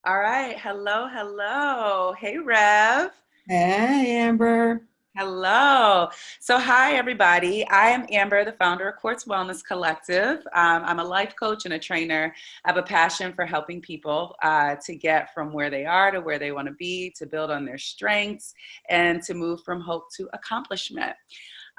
All right. Hello, hello. Hey, Rev. Hey, Amber. Hello. So, hi, everybody. I am Amber, the founder of Quartz Wellness Collective. I'm a life coach and a trainer. I have a passion for helping people to get from where they are to where they want to be, to build on their strengths, and to move from hope to accomplishment.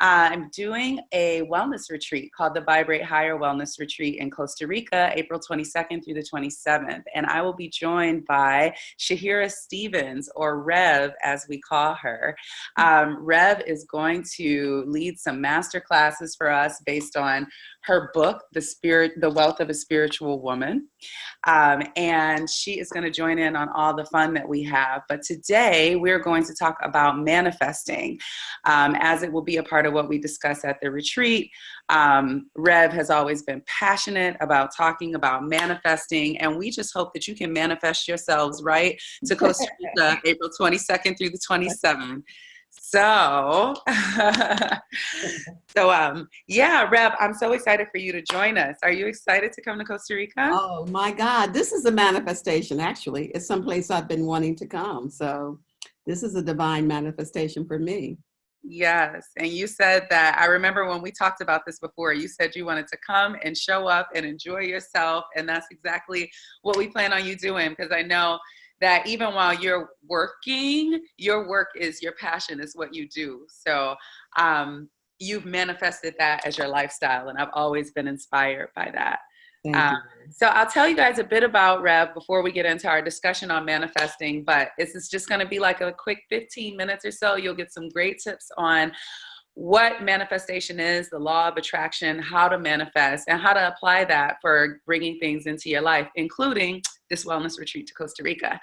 I'm doing a wellness retreat called the Vibrate Higher Wellness Retreat in Costa Rica, April 22nd through the 27th. And I will be joined by Shahira Stevens, or Rev, as we call her. Rev is going to lead some master classes for us based on her book, The Wealth of a Spiritual Woman. And she is going to join in on all the fun that we have. But today we're going to talk about manifesting, as it will be a part of what we discuss at the retreat. Rev has always been passionate about talking about manifesting, and we just hope that you can manifest yourselves right to Costa Rica, April 22nd through the 27th. So, yeah, Rev, I'm so excited for you to join us. Are you excited to come to Costa Rica? Oh my God, this is a manifestation, actually. It's someplace I've been wanting to come. So this is a divine manifestation for me. Yes. And you said that, I remember when we talked about this before, you said you wanted to come and show up and enjoy yourself. And that's exactly what we plan on you doing, because I know that even while you're working, your work is your passion, is what you do. So you've manifested that as your lifestyle. And I've always been inspired by that. Thank Uh, you. so I'll tell you guys a bit about Rev before we get into our discussion on manifesting, but this is just going to be like a quick 15 minutes or so. You'll get some great tips on what manifestation is, the law of attraction, how to manifest, and how to apply that for bringing things into your life, including this wellness retreat to Costa Rica.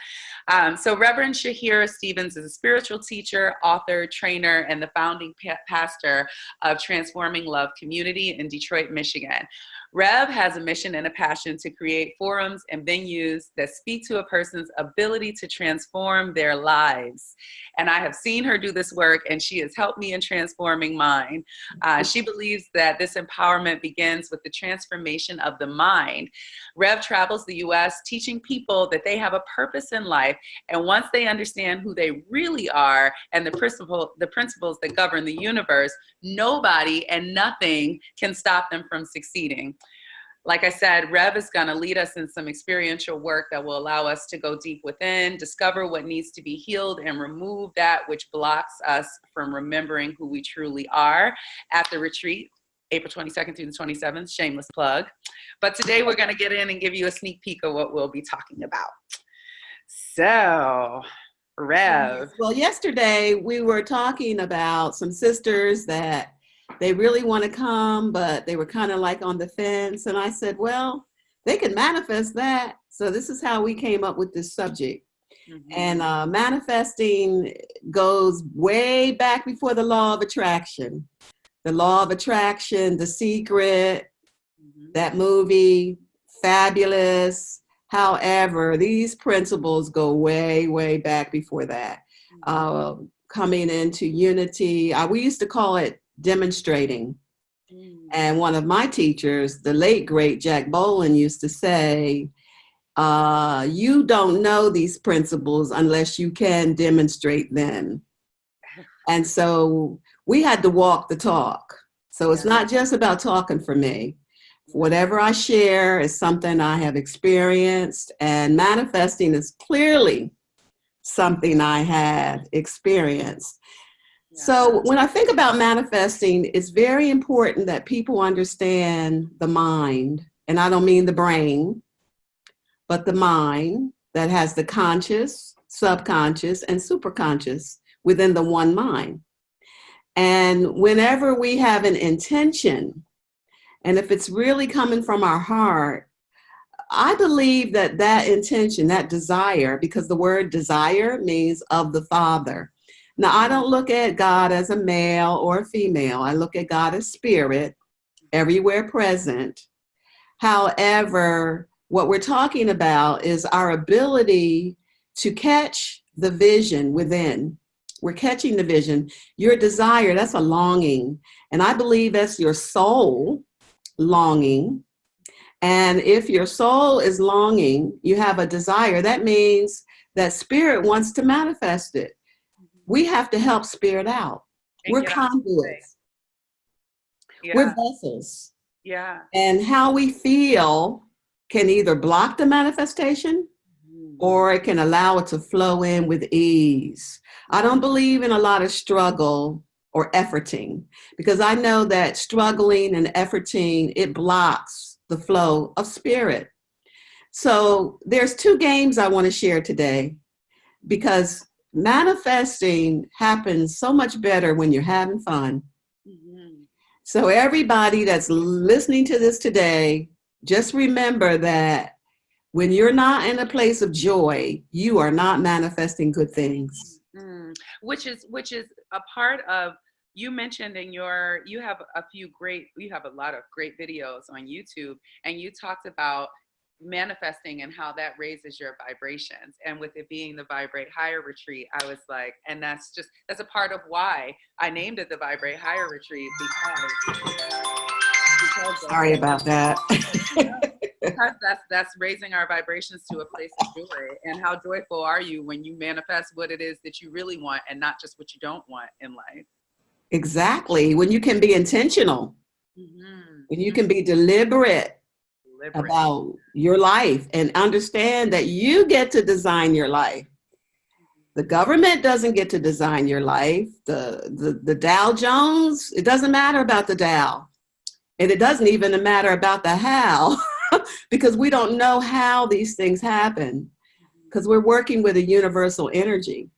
So Reverend Shahira Stevens is a spiritual teacher, author, trainer, and the founding pastor of Transforming Love Community in Detroit, Michigan. Rev has a mission and a passion to create forums and venues that speak to a person's ability to transform their lives. And I have seen her do this work, and she has helped me in transforming mine. She believes that this empowerment begins with the transformation of the mind. Rev travels the U.S. teaching people that they have a purpose in life, and once they understand who they really are and the principles that govern the universe, nobody and nothing can stop them from succeeding. Like I said, Rev is going to lead us in some experiential work that will allow us to go deep within, discover what needs to be healed, and remove that which blocks us from remembering who we truly are at the retreat, April 22nd through the 27th, shameless plug. But today we're going to get in and give you a sneak peek of what we'll be talking about. So, Yes. Rev. Well, yesterday we were talking about some sisters that they really want to come, but they were kind of like on the fence. And I said, well, they can manifest that. So this is how we came up with this subject. And Mm-hmm. manifesting goes way back before the law of attraction. The law of attraction, The Secret, Mm-hmm. that movie, fabulous. However, these principles go way, way back before that. Coming into unity, we used to call it demonstrating. Mm-hmm. And one of my teachers, the late great Jack Boland, used to say, you don't know these principles unless you can demonstrate them. And so we had to walk the talk. So it's Yeah. not just about talking for me. Yeah. Whatever I share is something I have experienced, and manifesting is clearly something I had experienced. Yeah. So when I think about manifesting, it's very important that people understand the mind. And I don't mean the brain, but the mind that has the conscious, subconscious, and superconscious within the one mind. And whenever we have an intention, and if it's really coming from our heart, I believe that that intention, that desire, because the word desire means of the Father. Now, I don't look at God as a male or a female. I look at God as spirit, everywhere present. However, what we're talking about is our ability to catch the vision within. We're catching the vision. Your desire, that's a longing. And I believe that's your soul longing. And if your soul is longing, you have a desire, that means that spirit wants to manifest it. We have to help spirit out. And We're get out of the way. conduits. We're Yeah. vessels. Yeah. And how we feel can either block the manifestation or it can allow it to flow in with ease. I don't believe in a lot of struggle or efforting, because I know that struggling and efforting, it blocks the flow of spirit. So there's two games I want to share today, because manifesting happens so much better when you're having fun. Mm-hmm. So everybody that's listening to this today, just remember that when you're not in a place of joy, you are not manifesting good things. Mm. Which is a part of, you mentioned in your, you have a lot of great videos on YouTube, and you talked about manifesting and how that raises your vibrations. And with it being the Vibrate Higher retreat, I was like, and that's a part of why I named it the Vibrate Higher retreat, because Sorry about that. because that's raising our vibrations to a place of joy. And how joyful are you when you manifest what it is that you really want and not just what you don't want in life? Exactly. When you can be intentional, when you can be deliberate about your life and understand that you get to design your life. The government doesn't get to design your life. The Dow Jones, it doesn't matter about the Dow. And it doesn't even matter about the how, because we don't know how these things happen, because we're working with a universal energy.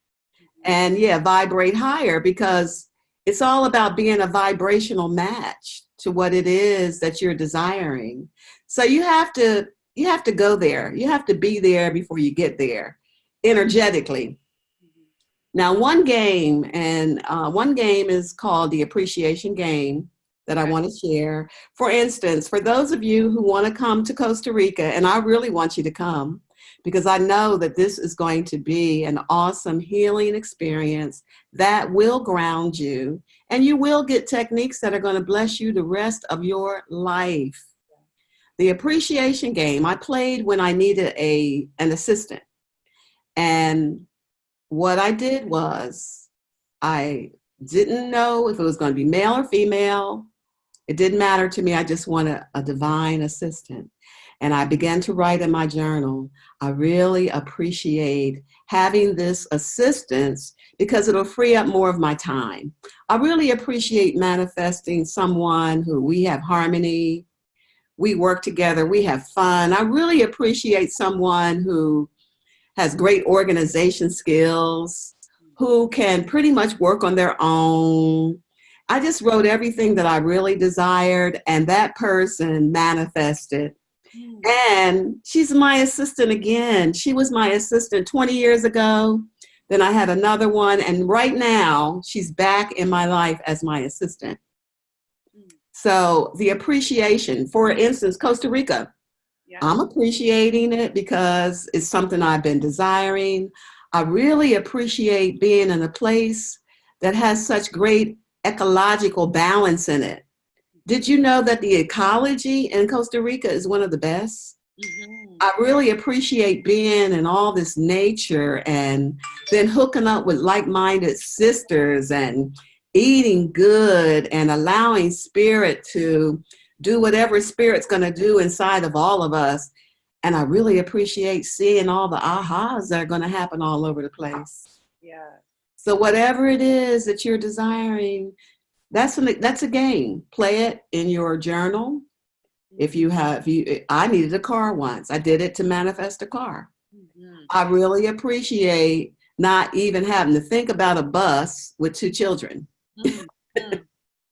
And yeah, vibrate higher, because it's all about being a vibrational match to what it is that you're desiring. So you have to go there. You have to be there before you get there, energetically. Now, one game is called the appreciation game that I want to share. For instance, for those of you who want to come to Costa Rica, and I really want you to come, because I know that this is going to be an awesome healing experience that will ground you, and you will get techniques that are going to bless you the rest of your life. The appreciation game, I played when I needed an assistant. And what I did was, I didn't know if it was going to be male or female. It didn't matter to me. I just wanted a divine assistant. And I began to write in my journal, I really appreciate having this assistance because it'll free up more of my time. I really appreciate manifesting someone who we have harmony, we work together, we have fun. I really appreciate someone who has great organization skills, who can pretty much work on their own. I just wrote everything that I really desired, and that person manifested. And she's my assistant again. She was my assistant 20 years ago. Then I had another one, and right now she's back in my life as my assistant. So the appreciation, for instance, Costa Rica, I'm appreciating it because it's something I've been desiring. I really appreciate being in a place that has such great ecological balance in it. Did you know that the ecology in Costa Rica is one of the best? I really appreciate being in all this nature and then hooking up with like-minded sisters and eating good and allowing spirit to do whatever spirit's going to do inside of all of us. And I really appreciate seeing all the ahas that are going to happen all over the place. Yeah. So whatever it is that you're desiring, that's a game. Play it in your journal. I needed a car once. I did it to manifest a car. I really appreciate not even having to think about a bus with 2 children.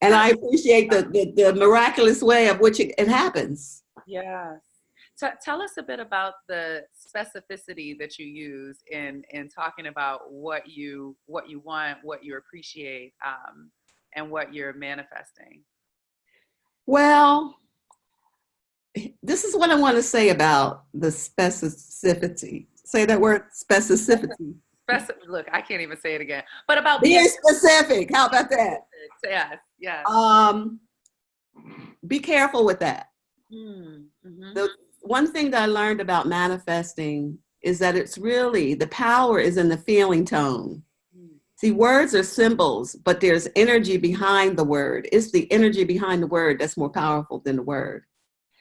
And I appreciate the miraculous way of which it happens. Yeah. So tell us a bit about the specificity that you use in talking about what you want, what you appreciate, and what you're manifesting. Well, this is what I want to say about the specificity. Say that word, specificity. Look, I can't even say it again. But about being specific. How about that? Yes, yes. Be careful with that. Mm-hmm. The one thing that I learned about manifesting is that it's really the power is in the feeling tone. See, words are symbols, but there's energy behind the word. It's the energy behind the word that's more powerful than the word.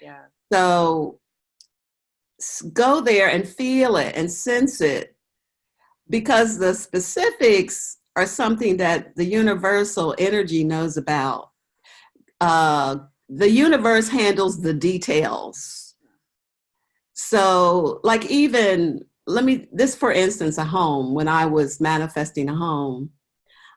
Yeah. So go there and feel it and sense it, because the specifics are something that the universal energy knows about. The universe handles the details. So, like, even this, for instance, a home, when I was manifesting a home,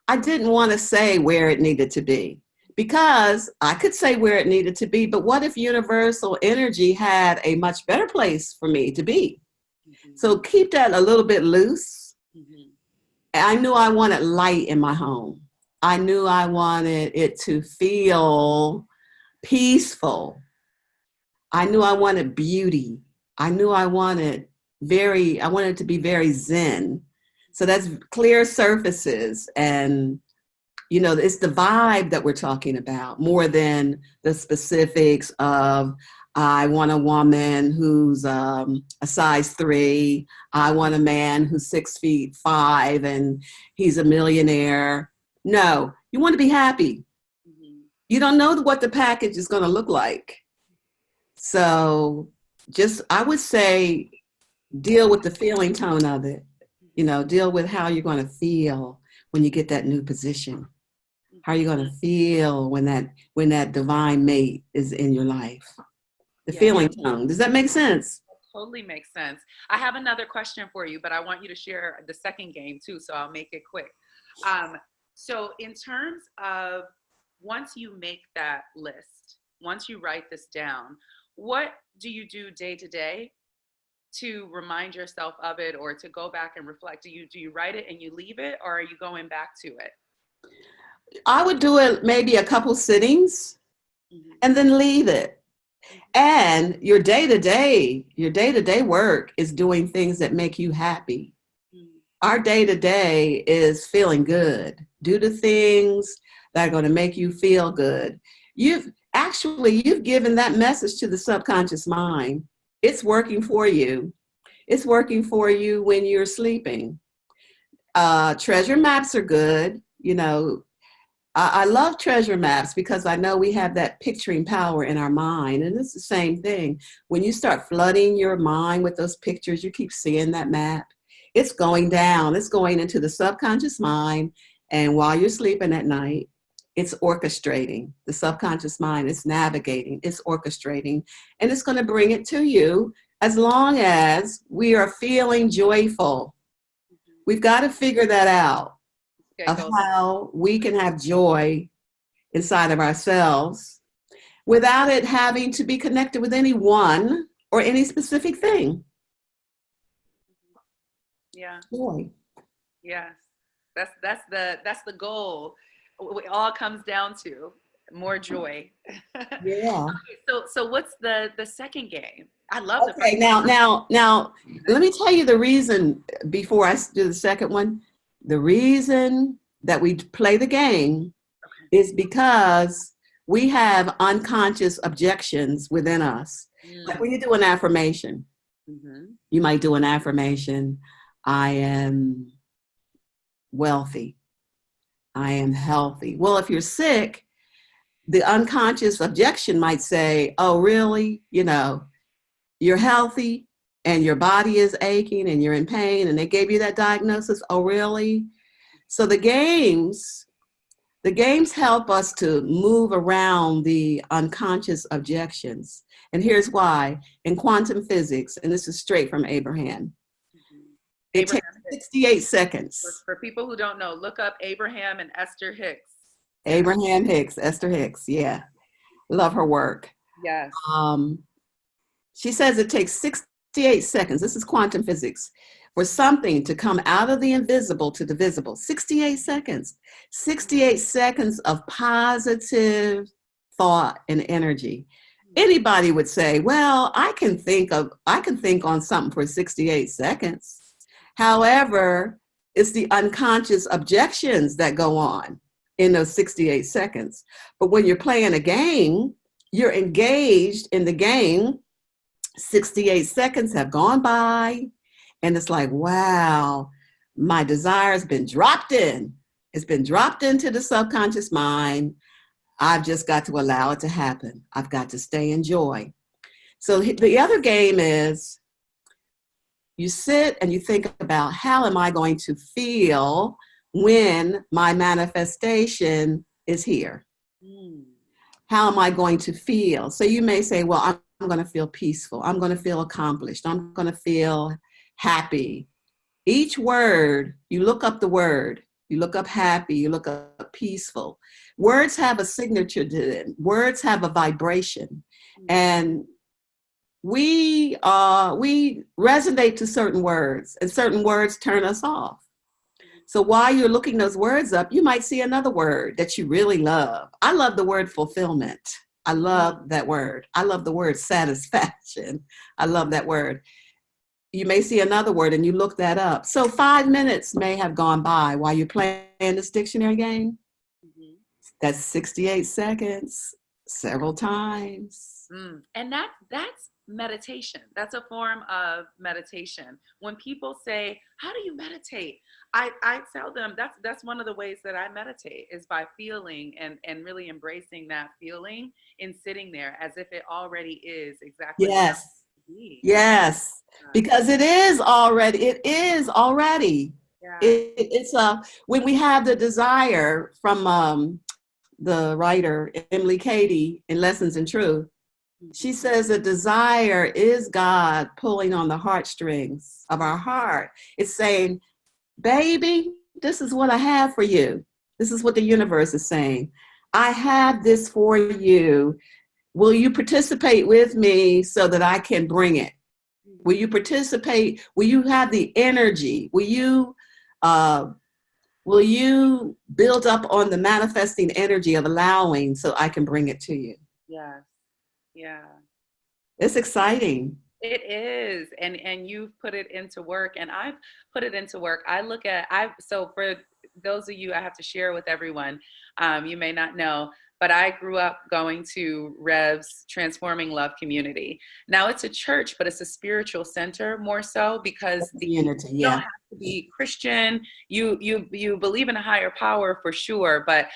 I didn't want to say where it needed to be, because I could say where it needed to be, but what if universal energy had a much better place for me to be? Mm-hmm. So keep that a little bit loose. Mm-hmm. I knew I wanted light in my home. I knew I wanted it to feel peaceful. I knew I wanted beauty. I knew I wanted it to be very zen. So that's clear surfaces, and it's the vibe that we're talking about more than the specifics of, I want a woman who's a size 3. I want a man who's 6'5" and he's a millionaire. No, you want to be happy. Mm-hmm. You don't know what the package is going to look like. So I would say, deal with the feeling tone of it. Deal with how you're going to feel when you get that new position. How are you going to feel when that divine mate is in your life? The feeling tone. Does that make sense? Totally makes sense. I have another question for you, but I want you to share the second game too, so I'll make it quick. So in terms of, once you make that list, once you write this down, what do you do day to day to remind yourself of it, or to go back and reflect? Do you write it and you leave it, or are you going back to it? I would do it maybe a couple sittings, Mm-hmm. and then leave it. And your day-to-day work is doing things that make you happy. Mm-hmm. Our day-to-day is feeling good. Do the things that are going to make you feel good. You've given that message to the subconscious mind. It's working for you. It's working for you when you're sleeping. Treasure maps are good. I love treasure maps because I know we have that picturing power in our mind. And it's the same thing. When you start flooding your mind with those pictures, you keep seeing that map. It's going down. It's going into the subconscious mind. And while you're sleeping at night, it's orchestrating. The subconscious mind is navigating. It's orchestrating. And it's going to bring it to you, as long as we are feeling joyful. We've got to figure that out. Of how we can have joy inside of ourselves without it having to be connected with anyone or any specific thing. Yeah. Joy. Yes. That's the goal. It all comes down to more joy. Yeah. Okay, so what's the second game? I love Okay, now let me tell you the reason before I do the second one. The reason that we play the game is because we have unconscious objections within us. Like when you do an affirmation, you might do an affirmation, I am wealthy, I am healthy. Well, if you're sick, the unconscious objection might say, oh, really? You're healthy and your body is aching and you're in pain and they gave you that diagnosis. Oh, really? So the games help us to move around the unconscious objections. And here's why. In quantum physics, and this is straight from Abraham, it takes 68 seconds. For people who don't know, look up Abraham and Esther Hicks. Abraham Hicks, Esther Hicks, yeah. Love her work. Yes. She says it takes 68 seconds, this is quantum physics, for something to come out of the invisible to the visible. 68 seconds. 68 seconds of positive thought and energy. Anybody would say, well, I can think on something for 68 seconds. However, it's the unconscious objections that go on in those 68 seconds. But when you're playing a game, you're engaged in the game. 68 seconds have gone by, and it's like, wow, my desire has been dropped in. It's been dropped into the subconscious mind. I've just got to allow it to happen. I've got to stay in joy. So the other game is you sit and you think about, how am I going to feel when my manifestation is here? How am I going to feel? So you may say, well, I'm going to feel peaceful. I'm going to feel accomplished. I'm going to feel happy. Each word, you look up the word, you look up happy, you look up peaceful. Words have a signature to them. Words have a vibration. And we resonate to certain words, and certain words turn us off. So while you're looking those words up, you might see another word that you really love. I love the word fulfillment. I love that word. I love the word satisfaction. I love that word. You may see another word and you look that up. So 5 minutes may have gone by while you're playing this dictionary game. Mm-hmm. That's 68 seconds, several times. And that's meditation. That's a form of meditation. When people say, how do you meditate? I tell them that's one of the ways that I meditate, is by feeling and really embracing that feeling and sitting there as if it already is exactly. Yes. Yes. Because it is already. Yeah. It's when we have the desire from the writer Emily Cady in Lessons in Truth. She says a desire is God pulling on the heartstrings of our heart. It's saying, baby, this is what I have for you. This is what the universe is saying. I have this for you. Will you participate with me so that I can bring it? Will you participate? Will you have the energy? Will you build up on the manifesting energy of allowing so I can bring it to you? Yeah. Yeah. It's exciting. It is. And you've put it into work, and I've put it into work. So for those of you, I have to share with everyone, you may not know, but I grew up going to Rev's Transforming Love Community. Now it's a church, but it's a spiritual center more so, because you don't have to be Christian. You believe in a higher power for sure, but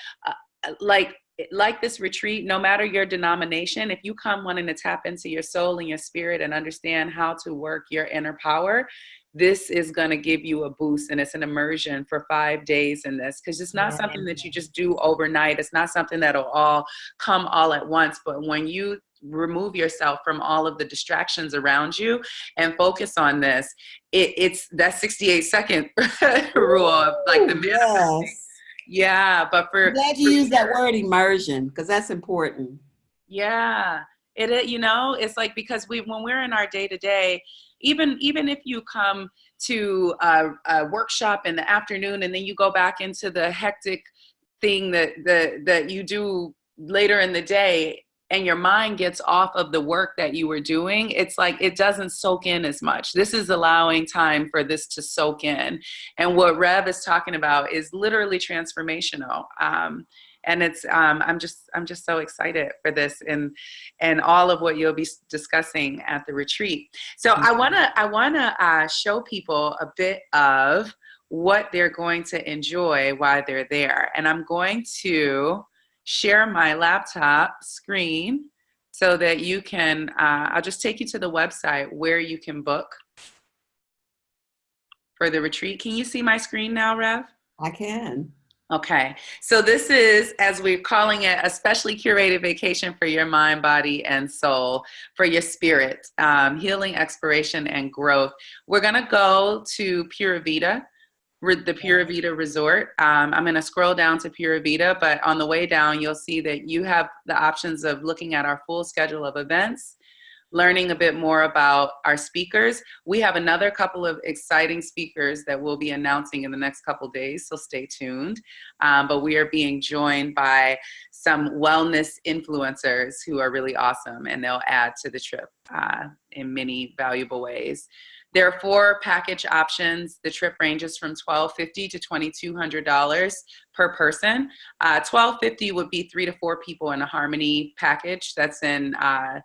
like this retreat, no matter your denomination, if you come wanting to tap into your soul and your spirit and understand how to work your inner power, this is going to give you a boost. And it's an immersion for 5 days in this, because it's not something that you just do overnight. It's not something that'll all come all at once. But when you remove yourself from all of the distractions around you and focus on this, it's that 68-second rule of like the manifesting. Yes. Yeah, but I'm glad you use that word immersion, because that's important. Yeah, it's like, because when we're in our day to day, even if you come to a workshop in the afternoon and then you go back into the hectic thing that you do later in the day, and your mind gets off of the work that you were doing, it's like it doesn't soak in as much. This is allowing time for this to soak in. And what Rev is talking about is literally transformational. And it's I'm just so excited for this and all of what you'll be discussing at the retreat. So I wanna show people a bit of what they're going to enjoy while they're there. And I'm going to share my laptop screen so that you can, I'll just take you to the website where you can book for the retreat. Can you see my screen now, Rev? I can. Okay. So this is, as we're calling it, a specially curated vacation for your mind, body, and soul, for your spirit, healing, exploration, and growth. We're going to go to Pura Vida, the Pura Vida Resort. I'm going to scroll down to Pura Vida, but on the way down, you'll see that you have the options of looking at our full schedule of events, learning a bit more about our speakers. We have another couple of exciting speakers that we'll be announcing in the next couple of days, so stay tuned. But we are being joined by some wellness influencers who are really awesome, and they'll add to the trip in many valuable ways. There are 4 package options. The trip ranges from $1,250 to $2,200 per person. $1,250 would be 3 to 4 people in a Harmony package. That's in a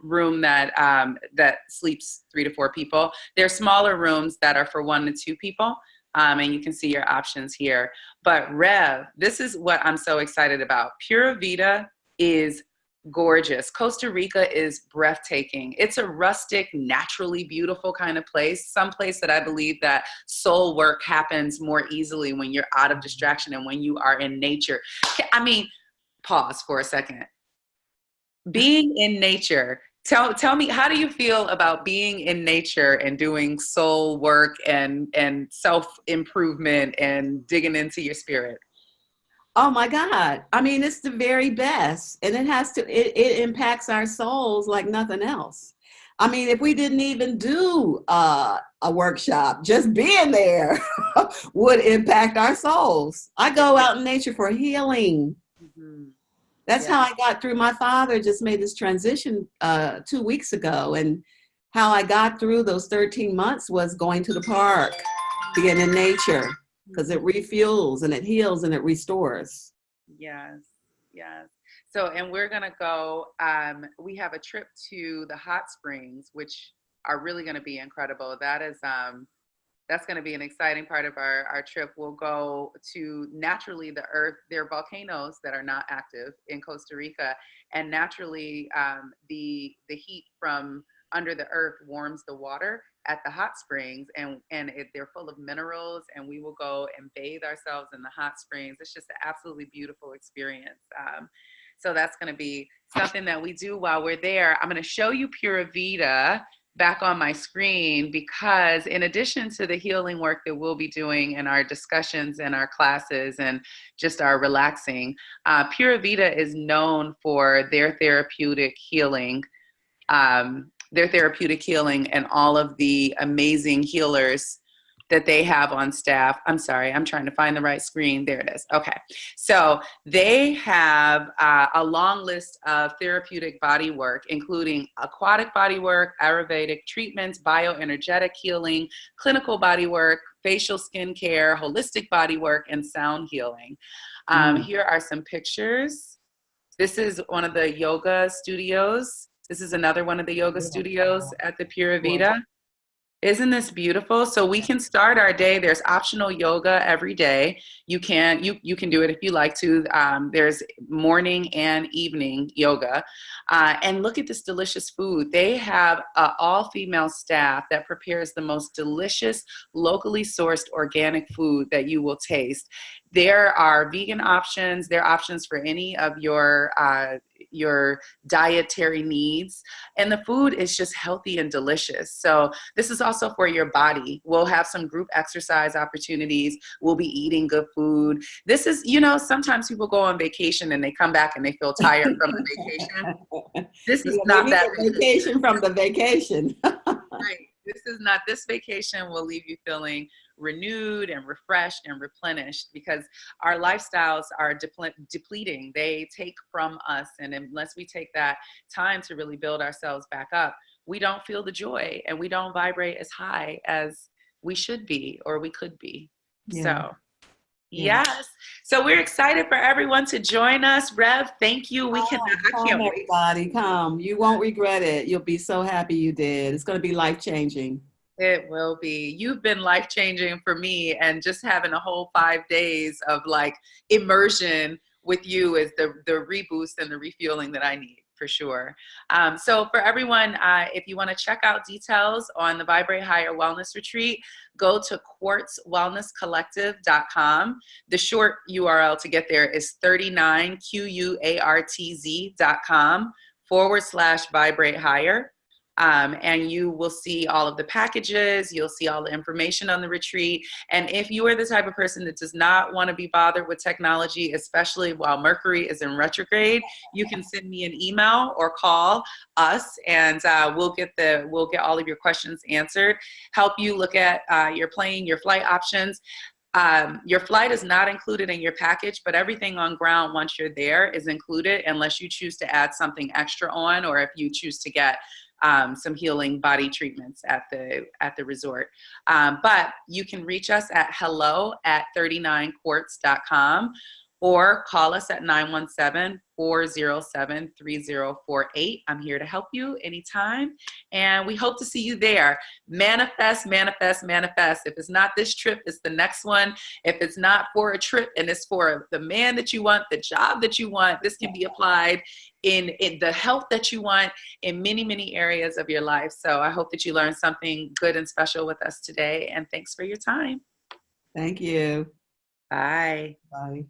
room that sleeps 3 to 4 people. There are smaller rooms that are for 1 to 2 people. And you can see your options here. But Rev, this is what I'm so excited about. Pura Vida is gorgeous. Costa Rica is breathtaking. It's a rustic, naturally beautiful kind of place. Some place that I believe that soul work happens more easily when you're out of distraction and when you are in nature. I mean, pause for a second. Being in nature, tell me, how do you feel about being in nature and doing soul work and self-improvement and digging into your spirit? Oh my God. I mean, it's the very best. And it impacts our souls like nothing else. I mean, if we didn't even do a workshop, just being there would impact our souls. I go out in nature for healing. Mm-hmm. That's Yeah. how I got through. My father just made this transition 2 weeks ago. And how I got through those 13 months was going to the park, being in nature. Because it refuels and it heals and it restores. Yes, yes. So, and we're gonna go. We have a trip to the hot springs, which are really going to be incredible. That's going to be an exciting part of our trip. We'll go to naturally the earth. There are volcanoes that are not active in Costa Rica, and naturally the heat from under the earth warms the water at the hot springs, and they're full of minerals, and we will go and bathe ourselves in the hot springs. It's just an absolutely beautiful experience. So that's going to be something that we do while we're there. I'm going to show you Pura Vida back on my screen, because in addition to the healing work that we'll be doing in our discussions and our classes and just our relaxing, Pura Vida is known for their therapeutic healing. And all of the amazing healers that they have on staff. I'm sorry, I'm trying to find the right screen. There it is. Okay. So they have a long list of therapeutic body work, including aquatic body work, Ayurvedic treatments, bioenergetic healing, clinical body work, facial skincare, holistic body work, and sound healing. Here are some pictures. This is one of the yoga studios. This is another one of the yoga studios at the Pura Vida. Isn't this beautiful? So we can start our day. There's optional yoga every day. You can do it if you like to. There's morning and evening yoga. And look at this delicious food. They have all-female staff that prepares the most delicious, locally sourced organic food that you will taste. There are vegan options. There are options for any of your dietary needs. And the food is just healthy and delicious. So this is also for your body. We'll have some group exercise opportunities. We'll be eating good food. This is, sometimes people go on vacation and they come back and they feel tired from the vacation. This is not that vacation from the vacation. Right. This vacation will leave you feeling renewed and refreshed and replenished, because our lifestyles are depleting. They take from us. And unless we take that time to really build ourselves back up, we don't feel the joy and we don't vibrate as high as we should be or we could be. Yeah. So yes. So we're excited for everyone to join us. Rev, thank you. I can't wait. Everybody, come. You won't regret it. You'll be so happy you did. It's going to be life-changing. It will be. You've been life-changing for me, and just having a whole 5 days of like immersion with you is the reboost and the refueling that I need, for sure. So for everyone, if you want to check out details on the Vibrate Higher Wellness Retreat, go to quartzwellnesscollective.com. The short URL to get there is 39quartz.com/Vibrate Higher. And you will see all of the packages. You'll see all the information on the retreat. And if you are the type of person that does not want to be bothered with technology, especially while Mercury is in retrograde, you can send me an email or call us, and we'll get all of your questions answered, help you look at your plane, your flight options. Your flight is not included in your package, but everything on ground once you're there is included, unless you choose to add something extra on, or if you choose to get some healing body treatments at the resort. But you can reach us at hello@39quartz.com or call us at 917-407-3048. I'm here to help you anytime, and we hope to see you there. Manifest, manifest, manifest. If it's not this trip, it's the next one. If it's not for a trip and it's for the man that you want, the job that you want, this can be applied in the health that you want in many, many areas of your life. So I hope that you learned something good and special with us today, and thanks for your time. Thank you. Bye. Bye.